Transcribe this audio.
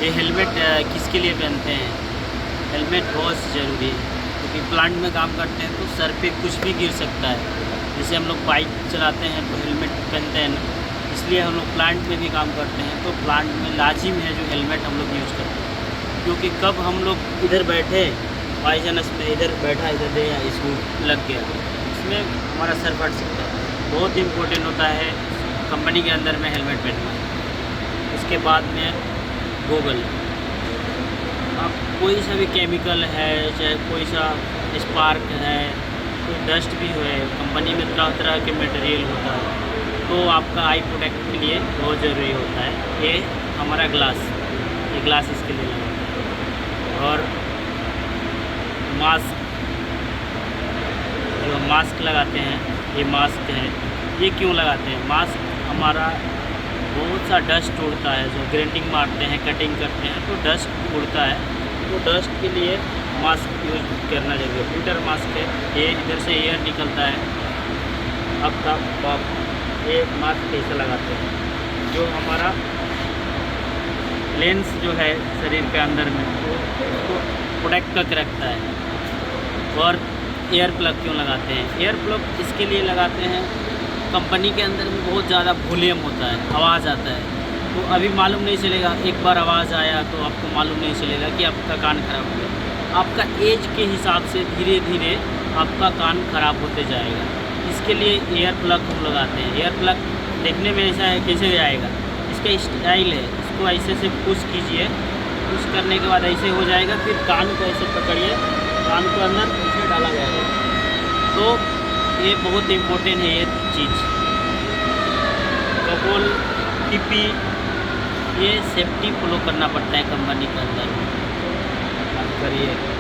ये हेलमेट किसके लिए पहनते हैं? हेलमेट बहुत ज़रूरी है क्योंकि प्लांट में काम करते हैं तो सर पे कुछ भी गिर सकता है। जैसे हम लोग बाइक चलाते हैं तो हेलमेट पहनते हैं ना, इसलिए हम लोग प्लांट में भी काम करते हैं तो प्लांट में लाजिम है जो हेलमेट हम लोग यूज़ करते हैं। क्योंकि कब हम लोग इधर बैठे, बाई चांस में इधर बैठा इधर दे या इसको लग गया, इसमें हमारा सर फट सकता है। बहुत इम्पोर्टेंट होता है कंपनी के अंदर में हेलमेट पहनना। उसके बाद में गॉगल, अब कोई सा भी केमिकल है, चाहे कोई सा स्पार्क है, कोई डस्ट भी है, कंपनी में तरह तरह के मटेरियल होता है तो आपका आई प्रोटेक्ट के लिए बहुत ज़रूरी होता है। ये हमारा ग्लास, ये ग्लास इसके लिए लगाते हैं। और मास्क, जो मास्क लगाते हैं, ये मास्क है, ये क्यों लगाते हैं? मास्क हमारा बहुत सा डस्ट उड़ता है, जो ग्राइंडिंग मारते हैं, कटिंग करते हैं तो डस्ट उड़ता है, तो डस्ट के लिए मास्क यूज करना चाहिए। फिल्टर मास्क है, ये इधर से एयर निकलता है। अब ये मास्क कैसे लगाते हैं? जो हमारा लेंस जो है शरीर के अंदर में तो उसको प्रोटेक्ट करके रखता है। और एयर प्लग क्यों लगाते हैं? एयर प्लग इसके लिए लगाते हैं, कंपनी के अंदर में बहुत ज़्यादा वॉल्यूम होता है, आवाज़ आता है, तो अभी मालूम नहीं चलेगा। एक बार आवाज़ आया तो आपको मालूम नहीं चलेगा कि आपका कान खराब हो गया। आपका एज के हिसाब से धीरे धीरे आपका कान खराब होते जाएगा। इसके लिए एयर प्लग हम लगाते हैं। एयर प्लग देखने में ऐसा है, कैसे आएगा? इसका स्टाइल है, इसको ऐसे से पुश कीजिए, पुश करने के बाद ऐसे हो जाएगा, फिर कान को ऐसे पकड़िए, कान को अंदर ऐसे डाला जाएगा। तो ये बहुत इम्पोर्टेंट है ये चीज़। कपोल, टीपी, ये सेफ्टी फॉलो करना पड़ता है कंपनी के अंदर। करिए।